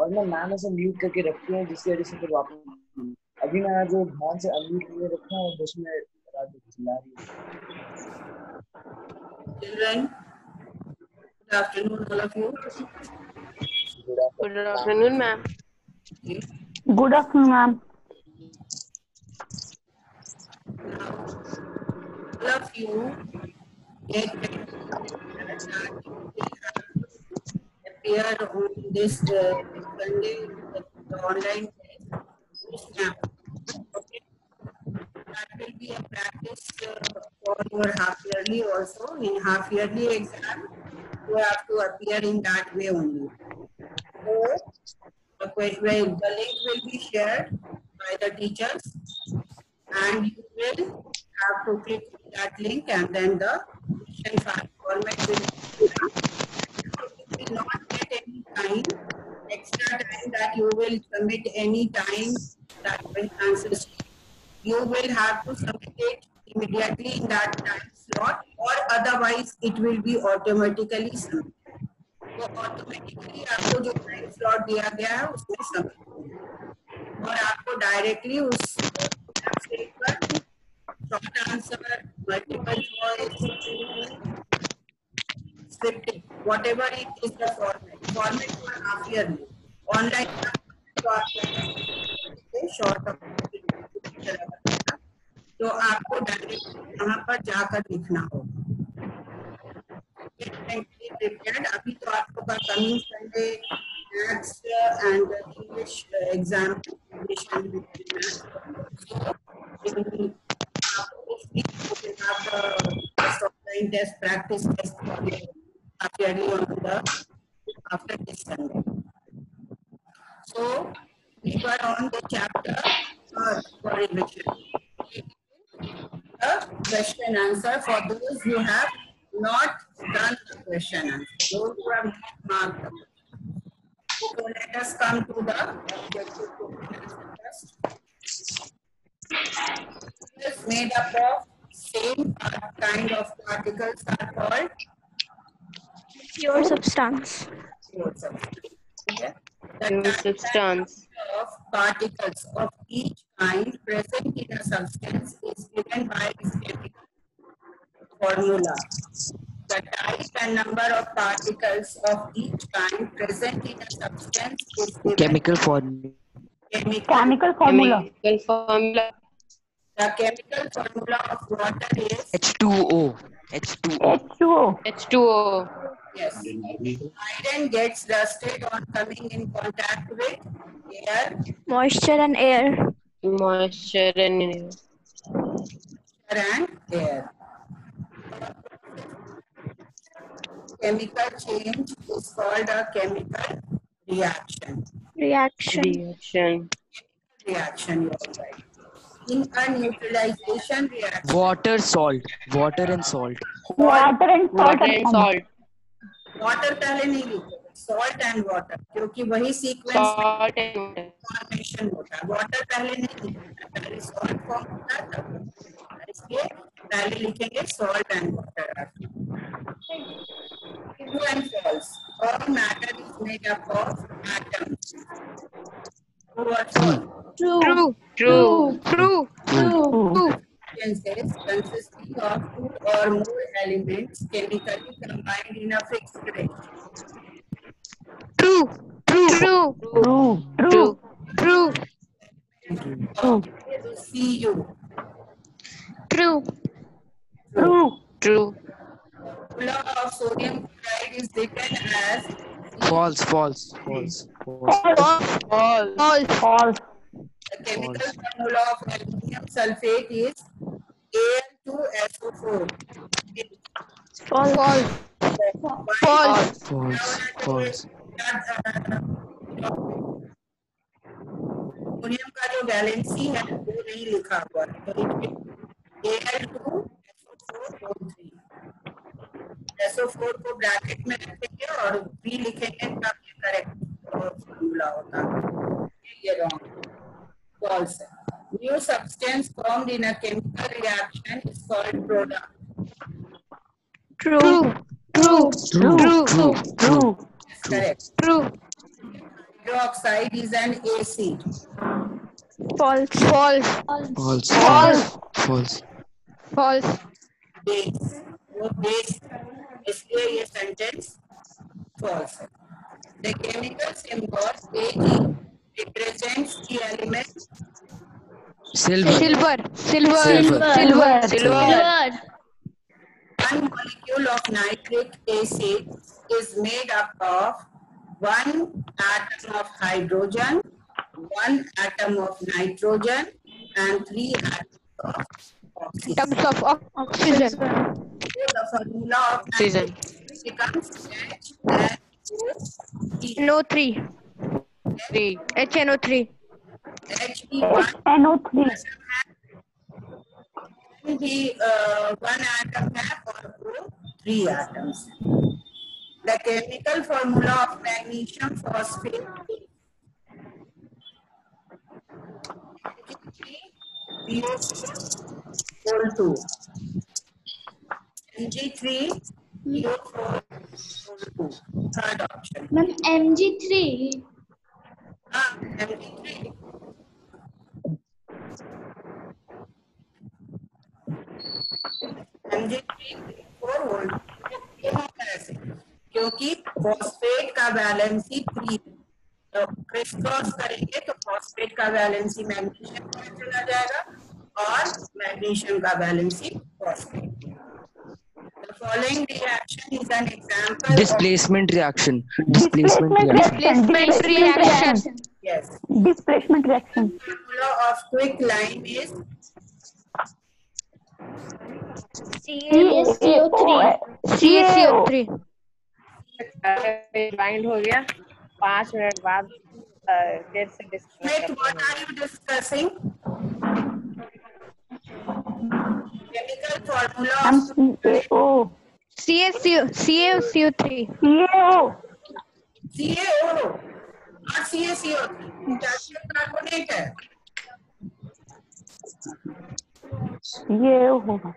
और ना मैम ऐसे म्यूट करके रखती है जिसकी वजह से फिर वापस अभी मैं जो ध्यान से अनम्यूट करके रखा हूँ उसमें रात चिल्ला रही है। Children, good afternoon, all of you. Good afternoon, ma'am. Good afternoon, ma'am. All of you get ready that appear on this Sunday the online test. Okay. That will be a practice for your half yearly also. In half yearly exam, you have to appear in that way only. So, the link will be shared by the teachers and you will have to click on that link and then the question format will be done. You will not get any time, extra time that you will submit any time that answers. You will have to submit it immediately in that time slot or otherwise it will be automatically submitted. तो automatically आपको जो time slot दिया गया है उसमें submit और आपको directly उस स्टेज पर short answer, multiple choice, scripting, whatever it is the format for half yearly. Online तो आप शॉर्ट तो आपको डायरेक्टली यहाँ पर जाकर लिखना होगा। Prepared. अभी तो आपको coming Sunday maths and English exam English and offline test practice test appearing on the after this Sunday. So we were on the chapter for revision. The question answer for those who have not done the question answer. Those who have not marked the question. So let us come to the objective question answer first. It is made up of same kind of particles are called Pure substance. pure substance. Okay? Pure substance. Of particles of each kind present in a substance is given by this chemical formula. The type and number of particles of each kind present in a substance is given Chemical formula. Chemical formula. Chemical formula. The chemical formula of water is H2O. H2O. H2O. H2O. yes. Iron gets rusted on coming in contact with air. Moisture and air. Moisture and Air. Chemical change is called a chemical reaction. reaction. Reaction, you are right. In a neutralization reaction, Water, salt. Water and salt. Water and salt. Water and salt. water पहले नहीं लिखोगे, salt and water, क्योंकि वही sequence Salt and water. formation होता है. Water पहले नहीं लिखना, पहले salt form होता है तब water होता है. इसलिए पहले लिखेंगे salt and water. True and false. All matter is made up of atoms. True or false? True. True. True. True. Substances consisting of two or more elements chemically combined in a fixed ratio. True. True. True. True. True. Cu. True. True. True. Formula of sodium chloride is written as False. False. False. False. False. False. the chemical formula of aluminum sulfate is Al2SO4. False. False. False. False. Sodium का जो valency है वो नहीं लिखा हुआ है, तो Al2SO4O3. SO4 को ब्रैकेट में रखेंगे और 3 लिखेंगे तब ये करेक्ट फॉर्मूला होता है. ये wrong. False. New substance formed in a chemical reaction is called product. True. True. True. True. Correct. True. Hydroxide is an acid. False. False. False. False. False. False. Base. वो base इसलिए ये sentence false है. The chemical symbol Ag represents the element Silver. Silver. Silver. Silver. Silver. Silver. one molecule of nitric acid is made up of one atom of hydrogen, one atom of nitrogen, and three atoms of oxygen. Atoms of oxygen. So the formula of Oxygen. nitrogen becomes H and O. NO3. 3. HNO3. He1 NO3. he one atom है और वो 3 atoms. The chemical formula of magnesium phosphate Mg3 Mg3 third option. Ma'am, Mg3. Mg3 Mg3 4 volt ऐसे क्योंकि phosphate का valency 3 तो criss cross करेंगे तो phosphate का वैलेंसी मैग्नीशियम में चला जाएगा और मैग्नीशियम का valency phosphate. The following reaction is an example Displacement reaction. Displacement reaction. Displacement reaction. yes. Displacement reaction. Formula of quicklime is CaCO3. CaCO3. Joint हो गया 5 मिनट बाद फिर से discuss Smith, what are you discussing? Chemical formula of CaO. CaCO3. CaO. CaO और CaCO3 calcium carbonate है. ये होगा.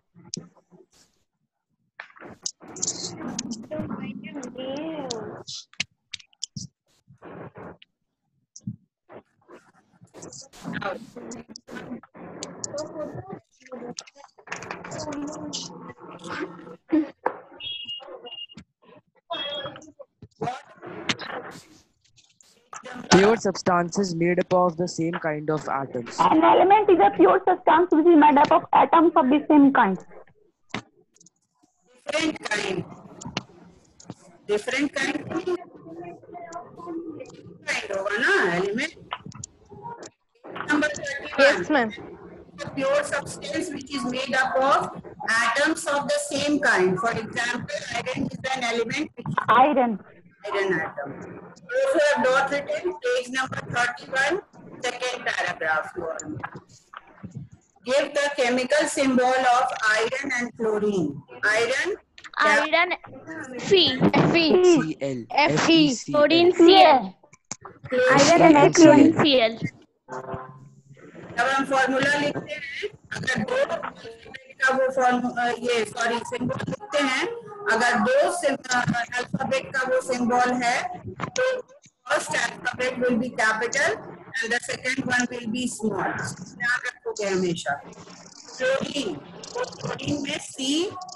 Pure substances made up of the same kind of atoms. An element is a pure substance which is made up of atoms of the same kind. Different kind होगा ना element. Number 31. Yes, ma'am. A pure substance which is made up of atoms of the same kind. For example, iron is an element which is Iron. iron atom. Those who have not written, page number 31, second paragraph. Give the chemical symbol of iron and chlorine. Iron, Iron Fe. Cl. Fe. Chlorine Cl. Iron and Cl. chlorine Cl. जब हम formula लिखते हैं अगर दो का वो sorry symbol लिखते हैं अगर दो अल्फाबेट का वो सिंबल है तो first alphabet will be capital and the second one will be small. ध्यान रखोगे हमेशा. क्लोरीन में C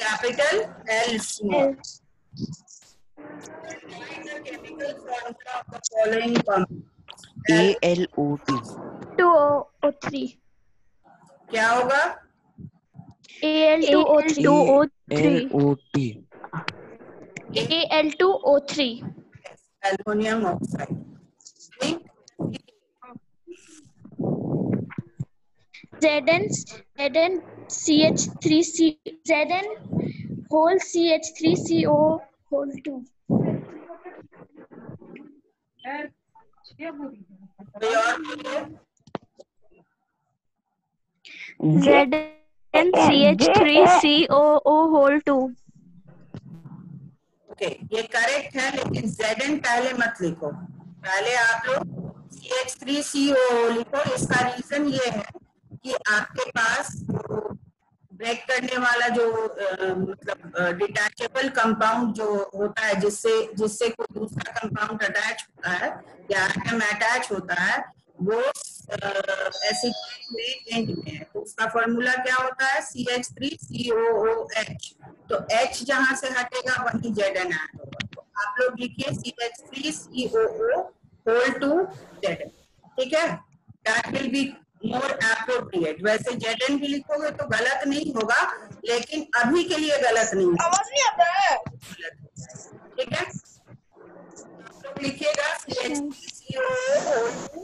capital L small. Chemical formula of the following compound. AlO2. 2O3. क्या होगा? Al2O3. AlOT. Al2O3. Aluminum oxide. Zn CH3C Zn whole CH3CO whole 2. Zn CH3COO whole 2. Okay ये correct है लेकिन Zn पहले मत लिखो. पहले आप लोग CH3CO लिखो. इसका रीजन ये है कि आपके पास ब्रेक करने वाला जो मतलब डिटैचेबल कंपाउंड जो होता है, जिससे कोई दूसरा कंपाउंड अटैच होता है या एटम अटैच होता है, वो एसिड में एंड में है। तो उसका फॉर्मूला क्या होता है? CH3COOH। तो H जहां से हटेगा वहीं Zn ऐड होगा। तो आप लोग लिखिए CH3COO होल टू Zn। ठीक है, that will be more appropriate. वैसे Zn भी लिखोगे तो गलत नहीं होगा, लेकिन अभी के लिए गलत नहीं होगा। आवाज नहीं आता है। ठीक है, आप लोग लिखिएगा CH3COO होल टू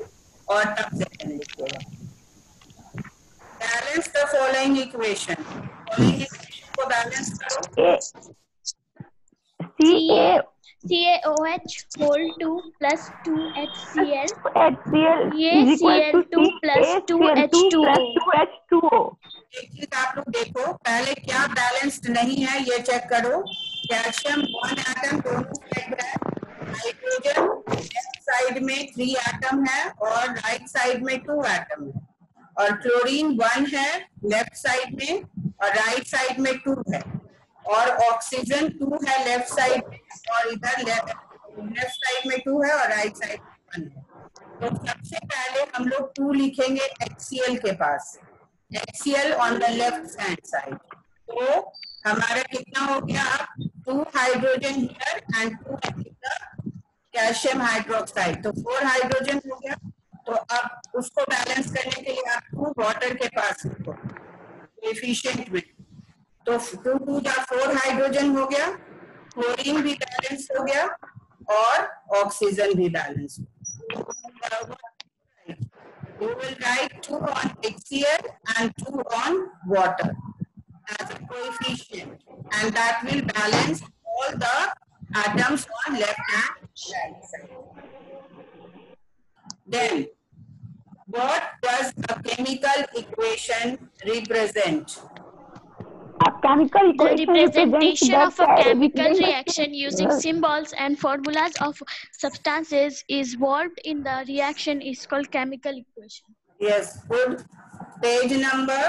और तब Zn लिखिएगा। Balance the following equation. Following equation को बैलेंस करो। CaOH whole 2 plus 2HCl. HCl ये is equal to Cl2 plus CaCl2 plus 2H2O. 2H2O. एक चीज आप लोग देखो, पहले क्या बैलेंस्ड नहीं है ये चेक करो। कैल्शियम 1 एटम दोनों साइड है, हाइड्रोजन लेफ्ट साइड में 3 एटम है और राइट साइड में 2 एटम है, और क्लोरीन 1 है लेफ्ट साइड में और राइट साइड में 2 है, और ऑक्सीजन 2 है लेफ्ट साइड में और इधर लेफ्ट साइड में 2 है और राइट साइड में 1 है। तो सबसे पहले हम लोग 2 लिखेंगे HCl के पास, HCl on the left hand side. तो हमारा कितना हो गया? अब 2 hydrogen here and 2 calcium hydroxide, तो 4 हाइड्रोजन हो गया। तो अब उसको बैलेंस करने के लिए आप 2 वाटर के पास रखो कोएफिशिएंट में, तो 2 2 जा 4 हाइड्रोजन हो गया, क्लोरीन भी बैलेंस हो गया और ऑक्सीजन भी बैलेंस हो गया। You will write 2 on HCl and 2 on water as a coefficient, and that will balance all the atoms on left and right side. Then, what does a chemical equation represent? A chemical The equation representation of a chemical represents reaction using symbols and formulas of substances is involved in the reaction is called chemical equation. Yes, good. Page number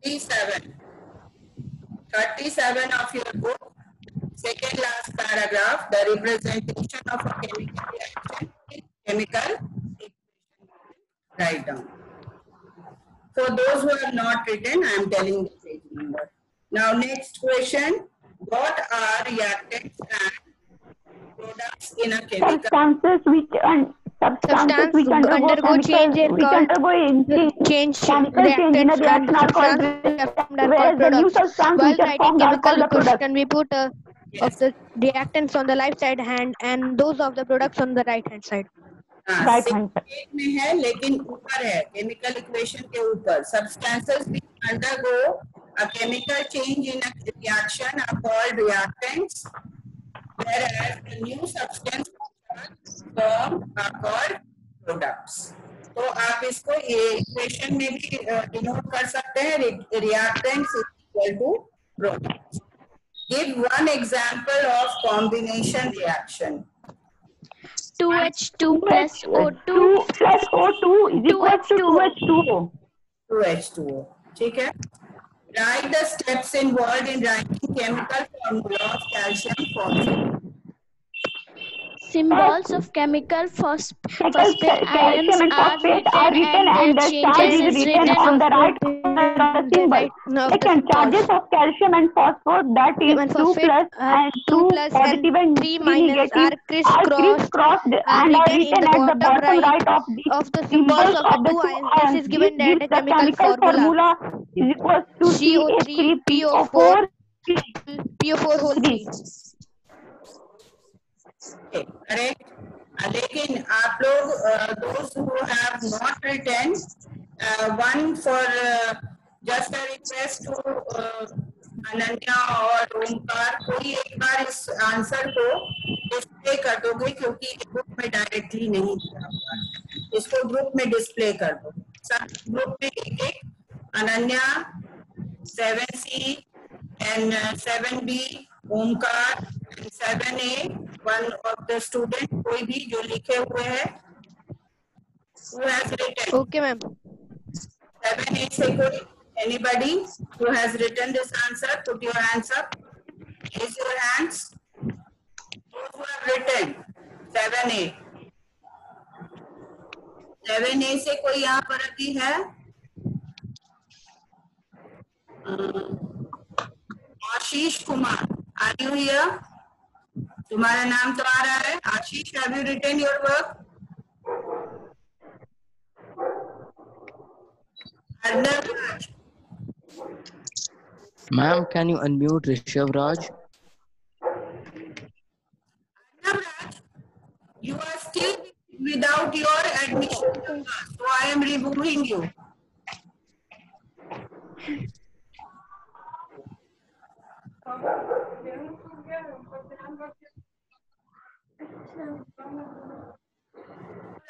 37. 37 of your book, second last paragraph, the representation of a chemical reaction is chemical equation. Write down. For those who have not written, I am telling the page number. Now, next question. What are reactants and products in a chemical? substances which undergo change in chemical change in a reaction are called whereas the new substance While which are writing formed are chemical called the products. equation, we put of the reactants on the left side hand and those of the products on the right hand side. Right hand side. Page में है लेकिन ऊपर है, chemical equation के ऊपर। Substances which undergo a chemical change in a reaction are called reactants, whereas the new substance formed are called products. तो आप इसको ये इक्वेशन में भी डिनोट कर सकते हैं, reactants is equal to products. Give one example of combination reaction. 2H2 plus O2 2 plus O2 is equal to 2H2O. 2H2O. ठीक है. Write the steps involved in writing chemical formula of calcium phosphate. Symbols of chemical phosphate Calcium ions and are phosphate are written and the their charge changes is is written on the right Right. side of the symbol. No, Second, charges of calcium and phosphate, that is and 2 phosphate, plus and 2 plus positive and 3 3 minus negative are crisscrossed and are written at the bottom right of the symbols of the two ions. This is given This as a gives the chemical formula. is equals to CO3 CH3PO4 PO4 whole 3. Correct. लेकिन आप लोग those who have not written, one for just a request to Ananya और ओमकार, कोई एक बार इस answer को display कर दोगे क्योंकि ग्रुप में डायरेक्टली नहीं दिया हुआ है, इसको ग्रुप में डिस्प्ले कर दो, सब ग्रुप में एक एक. Ananya 7C and 7B, Omkar 7A, one of the student, कोई भी जो लिखे हुए हैं, who has written Okay, ma'am. 7A से कोई Anybody who has written this answer, put your hands up. Raise your hands. Those who have written 7A. 7A से कोई यहाँ पर अभी है? Ashish Kumar, are you here? तुम्हारा नाम तो आ रहा है. आशीष, have you written your work? Arnav Raj. Ma'am, can you unmute Rishabh Raj? Arnav Raj, you are still without your admission number, so I am removing you.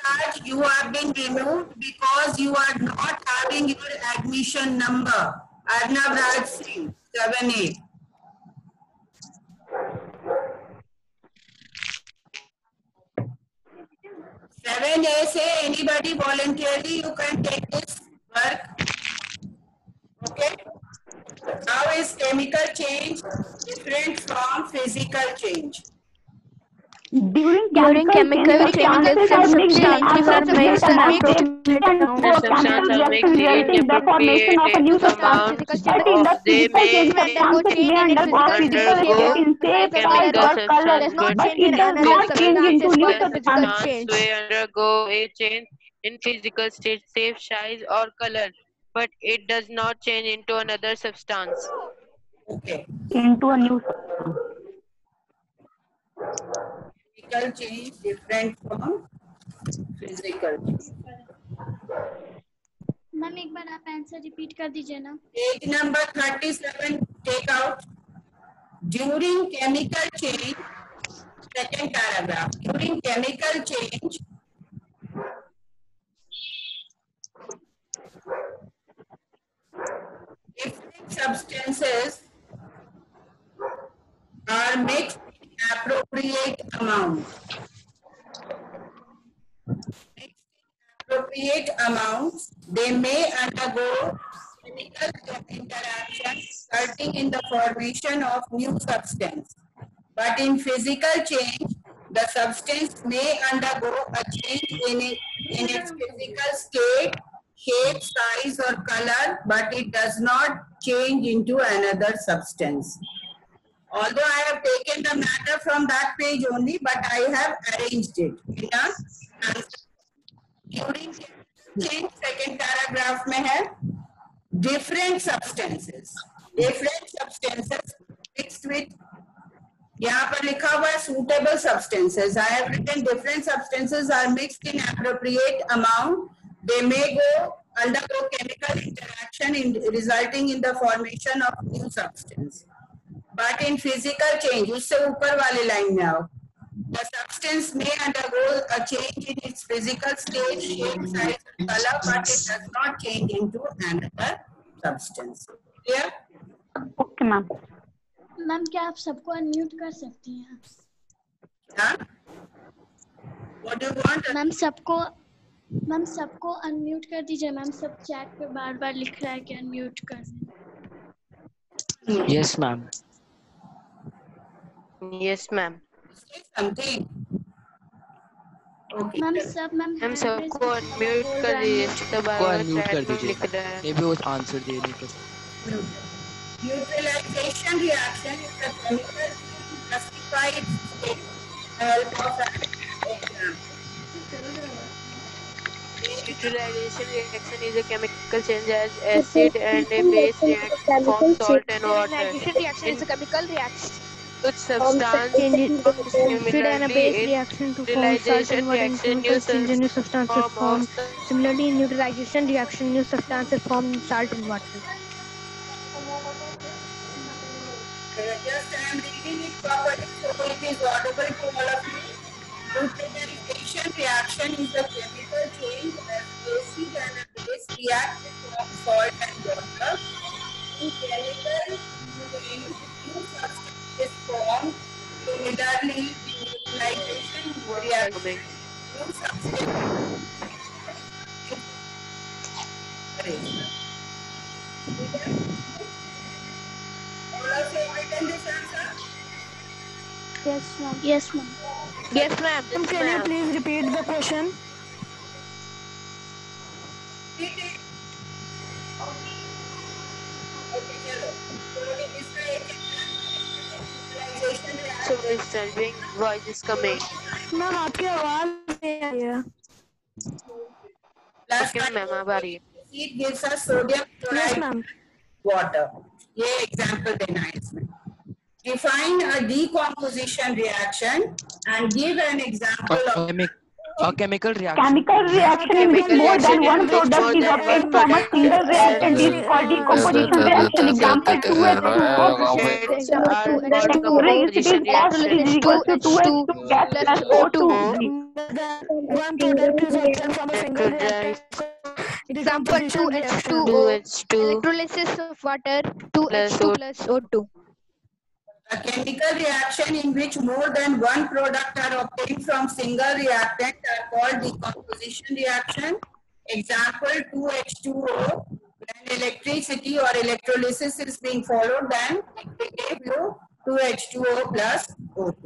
Raj, you have been removed because you are not having your admission number. Arnav Raj Singh, 7A. Seven A say anybody voluntarily you can take this work. Okay. How is chemical change different from physical change? During During chemical changes, substances are mixed and and chemical reaction resulting in the formation of a new substance. But in the physical change, substances may undergo physical change in shape, size, or color, but it does not change into new substance. May undergo a change in physical state, shape, size, or color, but it does not change into another substance. Okay. Into a new substance. Chemical change different from physical change. Ma'am एक बार आप answer repeat कर दीजिए ना. Page number 37, take out. During chemical change, second paragraph. During chemical change, different substances are mixed in appropriate amount. Appropriate amounts, they may undergo chemical interaction resulting in the formation of new substance. But in physical change, the substance may undergo a change in its physical state, shape, size, or color, but it does not change into another substance. Although I have taken the matter from that page only, but I have arranged it. During change, second paragraph में है different substances mixed with, यहाँ पर लिखा हुआ है suitable substances. I have written different substances are mixed in appropriate amount. They may undergo chemical interaction resulting in the formation of new substance. But in physical change, उससे ऊपर वाले line में आओ. The substance may undergo a change in its physical state, shape, size, and color, but it does not change into another substance. Clear? Okay, ma'am. Ma'am क्या आप सबको unmute कर सकती हैं? Huh? What do you want? Ma'am सबको unmute कर दीजिए. Ma'am सब चैट पे बार बार लिख रहा है कि अनम्यूट कर. Yes, ma'am. Yes, ma'am. Say something. Okay. Ma'am सबको अनम्यूट कर दीजिए. को अनम्यूट कर दीजिए. ये भी वो आंसर दे नहीं कर. Neutralization reaction is the chemical justified state help of an example. Neutralization reaction is a chemical change as acid and a base react form salt and water. Neutralization reaction is a chemical reaction. Which substance Acid and a base reaction to form salt and water in new substances formed. Similarly, in neutralization reaction, new substances formed in salt and water. Just I am reading it properly so it is audible to all of you. Neutralization reaction is a chemical change as acid and a base react to form salt and water. In chemical new substance is formed. Similarly, in neutralization reaction, new substance All of you have written this answer? Yes, ma'am. Yes, ma'am. Yes, ma'am. Yes, Can you ma'am. please repeat the question? Repeat it. Okay, चलो. तो इसका एक example visualization So it's telling voice is coming. Ma'am आपकी आवाज नहीं आ रही है. Plus Okay, ma'am, अब आ रही है. it gives us sodium Yes, chloride ma'am. water. ये example देना है इसमें. Define a decomposition reaction and give an example of A chemical reaction. Chemical reaction in which more than one product is obtained from a single reactant is called decomposition reaction. Example 2H2O Decomposition gas is equal to 2H2 gas plus O2. One product is obtained from a single reactant. Example 2H2O. 2H2 Electrolysis of water 2H2 plus O2. a chemical reaction in which more than one product are obtained from single reactant are called decomposition reaction. Example 2H2O. When electricity or electrolysis is being followed, then it will give you 2H2O plus O2.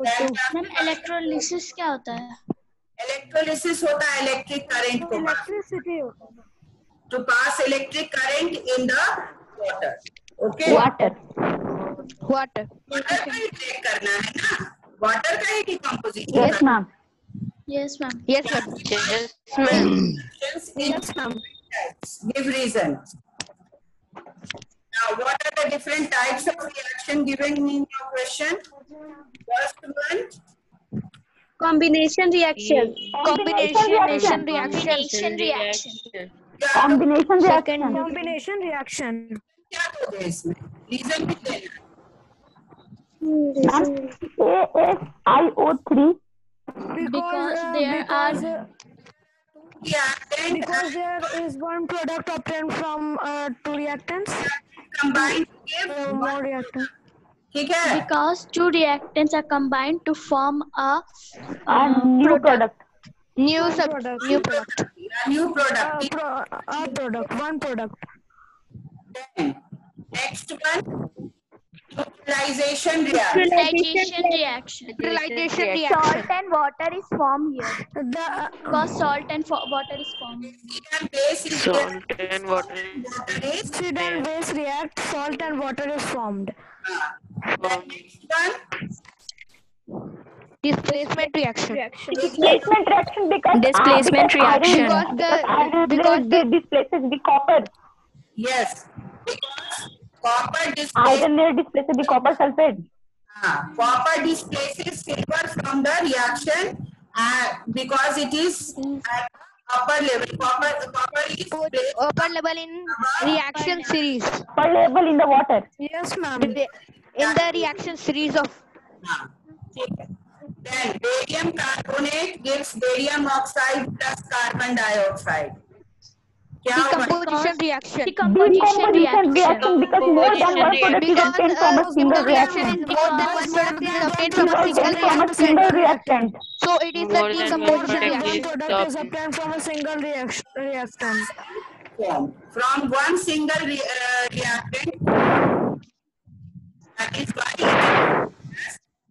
Ma'am electrolysis क्या होता है? Electrolysis होता है electric current को Electricity. to pass electric current in the water. Okay. Water. Water. Water का ही break करना है ना, वाटर का ही decomposition. Yes, ma'am. Yes, ma'am. Yes, ma'am. Yes, ma'am. Yes, ma'am. Give reason. Now, what are the different types of reaction given in your question? First one, Combination reaction. Combination reaction. Combination reaction. Combination reaction. Combination reaction. क्या दोगे इसमें? Reason भी देना. Ma'am, ASiO3 Because there are Reactant Because there is one product obtained from two reactants. combined give More reactants. ठीक है. because two reactants are combined to form a new product. New product. new product. New product. One product. Then, next one, neutralization reaction. neutralization reaction. Neutralization Salt reaction. and water is formed here. The Because salt and water is formed. Acid and base is Salt and water. water is. acid and base react, salt and water is formed. Then next one, Displacement reaction. Displacement reaction because Displacement reaction. because displaces the copper. yes, because copper displaces. Iron layer displaces the copper sulfate. Copper displaces silver from the reaction because it is at upper level. Copper is placed Upper level in reaction series. Upper level in the water. Yes, ma'am. In the reaction series of ठीक है. Then barium carbonate gives barium oxide plus carbon dioxide. क्या होगा? decomposition reaction. Decomposition reaction. Because more than one product is obtained from a single reactant. More than one product is obtained from a single From a single reactant. So it is a More than one decomposition product reaction. is Product is obtained from a single reactant. From one single reactant. That is why it is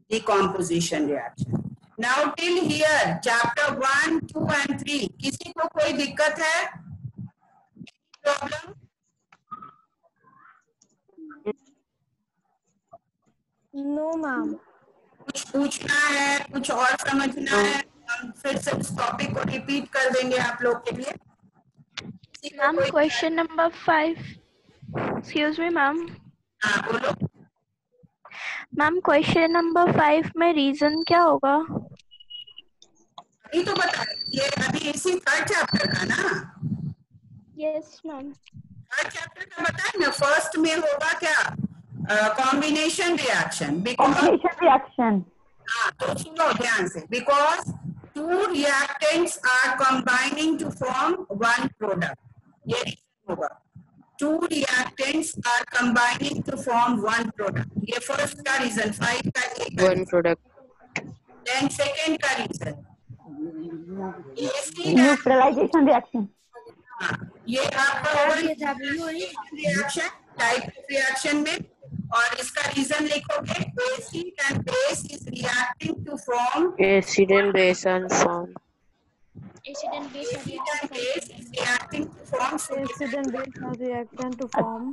decomposition reaction. Now till here, chapter 1, 2 and 3. किसी को कोई दिक्कत है? Problem? No, ma'am. कुछ पूछना है, कुछ और समझना है, हम फिर से उस टॉपिक को रिपीट कर देंगे आप लोग के लिए. किसी को Ma'am, कोई- question number 5. Excuse me, ma'am. हाँ, बोलो. Ma'am, question number 5 में reason क्या होगा? अभी तो बता, ये अभी इसी थर्ड चैप्टर का ना, Yes, ma'am. थर्ड चैप्टर का बताए ना. फर्स्ट में होगा क्या? Combination reaction. Combination reaction. हाँ, तो सुनो ध्यान से. Because two reactants are combining to form one product. ये reason होगा. Two reactants are combining to form one product. ये फर्स्ट का रीजन. 5 का एक. One product. Then second का रीजन. Neutralization reaction. ये आपका रिएक्शन टाइप ऑफ रिएक्शन में, और इसका रीजन लिखोगे acid and base is reacting to form Acid and base and form. Acid and base are base is reacting to form Acid and base are reacting to form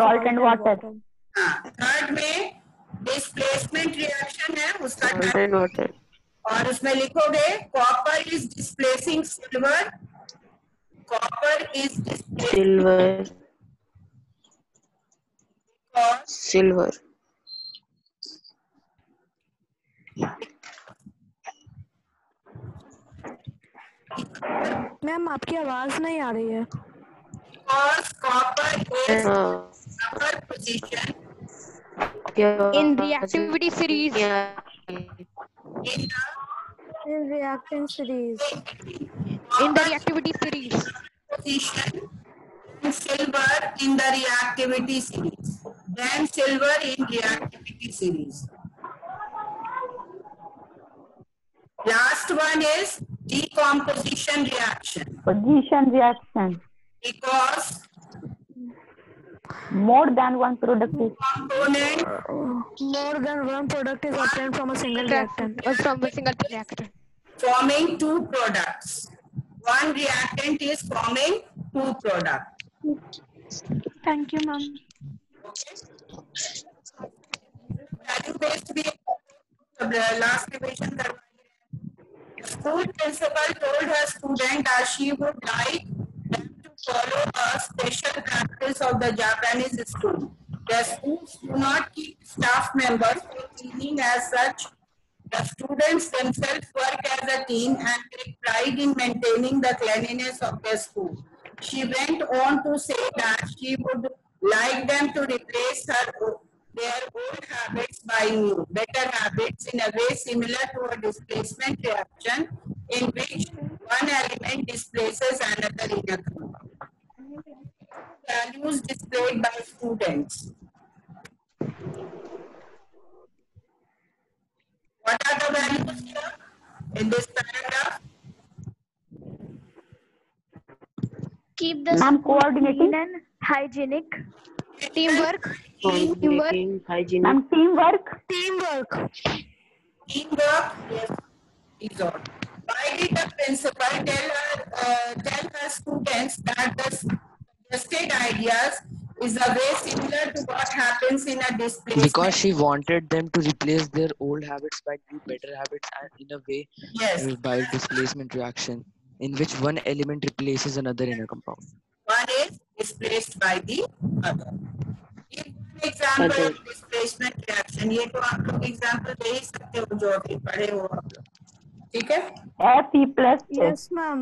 Salt and water. Third में displacement reaction है उसका Salt and water. और उसमें लिखोगे copper is displacing silver, copper is Silver. Silver. Ma'am आपकी आवाज नहीं आ रही है। because copper is upper position In reactivity series. In reactant series. In the reactivity series. position and silver in the reactivity series. Then silver in reactivity series. Last one is decomposition reaction. Position reaction. Because More than one product is component More than one product is obtained from a single reactant. Or from a single reactant. forming two products. One reactant is forming two products. Thank you, ma'am. Value based भी last revision करवाएंगे. School principal told her student that she would like them to follow a special practice of the Japanese school. The schools do not keep staff members for cleaning as such. The students themselves work as a team and take pride in maintaining the cleanliness of the school. She went on to say that she would like them to replace their old habits by new, better habits in a way similar to a displacement reaction in which one element displaces another in a group. Values displayed by students. What are the values here in this paragraph? keep the Ma'am, school coordinating. clean and hygienic. Teamwork. Coordinating, hygienic. Ma'am, teamwork. Teamwork. Teamwork, yes, is all. Why did the principal tell her students that the suggested ideas is a way similar to what happens in a displacement? Because she wanted them to replace their old habits by new better habits and in a way Yes, by displacement reaction in which one element replaces another in a compound. one is displaced by the other. Give one example of displacement reaction. ये तो आप लोग example दे ही सकते हो जो अभी पढ़े हो आप लोग. ठीक है? Fe plus Yes, ma'am.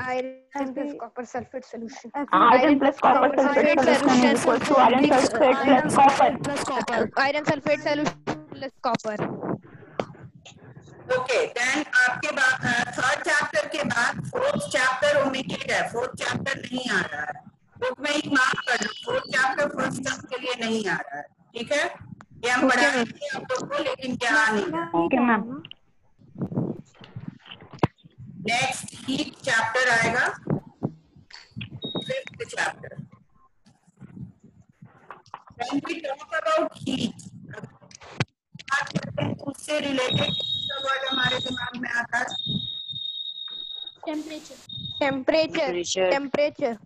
Iron plus copper sulfate solution. iron plus copper sulfate solution is equal to iron sulfate plus copper. Plus copper. Iron sulfate solution plus copper. Okay, then आपके बाद थर्ड चैप्टर के बाद fourth chapter omitted है, fourth chapter नहीं आ रहा है. Book में ही mark कर लो, फोर्थ चैप्टर फर्स्ट टर्म के लिए नहीं आ रहा है. ठीक है? ये हम पढ़ा देंगे आप लोग को, लेकिन क्या नहीं है. Okay, ma'am. Next heat chapter आएगा, fifth chapter. When we talk about heat, बात करते हैं उससे रिलेटेड वर्ड हमारे दिमाग में आता है. Temperature. Temperature. Temperature.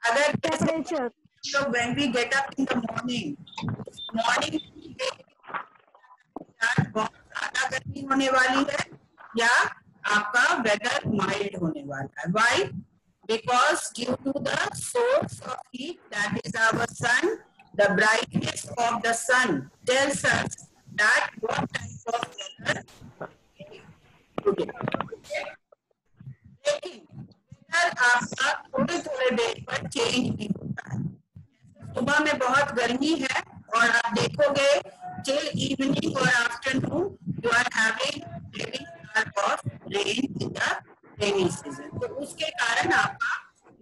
अगर Temperature. so when we get up in the morning बहुत ज्यादा गर्मी होने वाली है या आपका वेदर माइल्ड होने वाला है. Why? Because due to the source of heat, that is our sun, the brightness of the sun tells us that what type of weather today. लेकिन वेदर आपका थोड़े थोड़े देर पर चेंज भी होता है. सुबह में बहुत गर्मी है और आप देखोगे till evening or afternoon you are having heavy of rain in the rainy season. तो उसके कारण आपका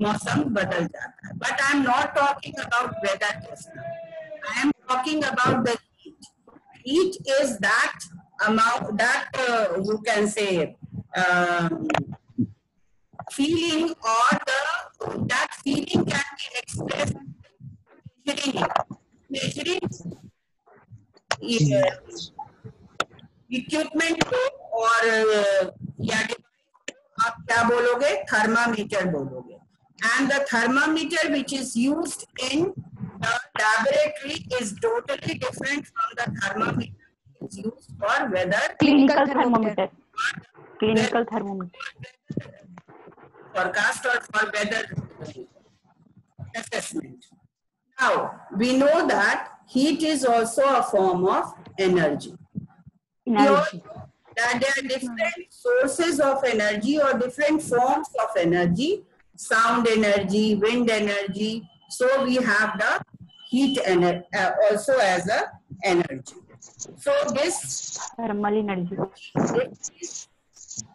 मौसम बदल जाता है. But I am not talking about weather just now. I am talking about the heat. Heat is that amount that you can say feeling or that feeling can be expressed measuring equipment को और या आप क्या बोलोगे, thermometer बोलोगे. And the thermometer which is used in the laboratory is totally different from the thermometer which is used for weather. Clinical thermometer. Clinical thermometer. Forecast or for weather assessment. Now we know that heat is also a form of energy. Energy. That there are different sources of energy or different forms of energy, sound energy, wind energy. So we have the heat also as a energy. So this Thermal energy.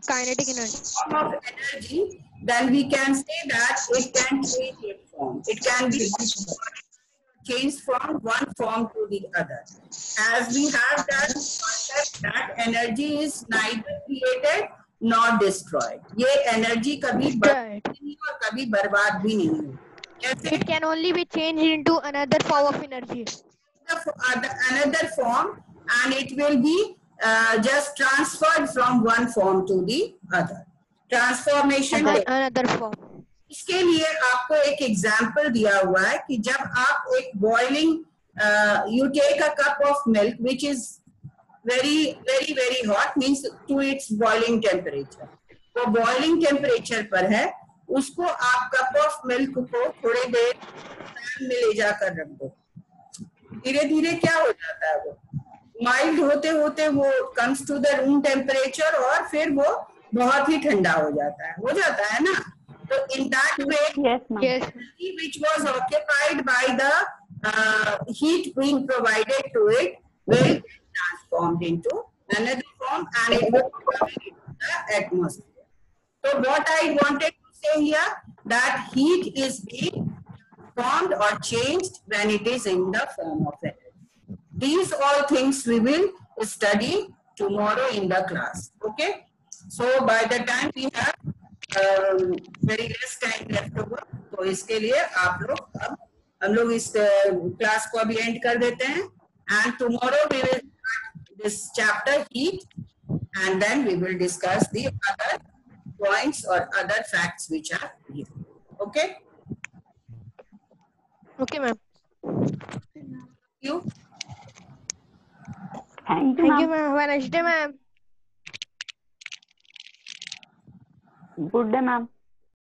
Kinetic energy. Form of energy, then we can say that it can change its form. It can be changed from one form to the other. As we have that concept that energy is neither created nor destroyed. ये energy कभी बढ़ती नहीं और कभी बर्बाद भी नहीं होती. It can only be changed into another form of energy. Another form, and it will be just transferred from one form to the other. Transformation. Another form. इसके लिए आपको एक एग्जाम्पल दिया हुआ है कि जब आप एक boiling you take a cup of milk which is very hot, means to its boiling temperature. वो बॉइलिंग टेम्परेचर पर है, उसको आप कप ऑफ मिल्क को थोड़ी देर पैन में ले जाकर रख दो. धीरे धीरे क्या हो जाता है, वो माइल्ड होते होते वो comes to the room temperature और फिर वो बहुत ही ठंडा हो जाता है ना. So in that way, yes, which was occupied by the heat being provided to it will be transformed into another form and it will come into the atmosphere. So what I wanted to say here, that heat is being formed or changed when it is in the form of energy. These all things we will study tomorrow in the class. Okay. So by the time we have very less time left over, तो इसके लिए आप लोग अब हम लोग इस class को अभी एंड कर देते हैं. And tomorrow we will start this chapter heat, and then we will discuss the other points or other facts which are here. Okay. Okay, ma'am. Thank you. Thank you, ma'am. Have a nice day, ma'am. Good day, ma'am.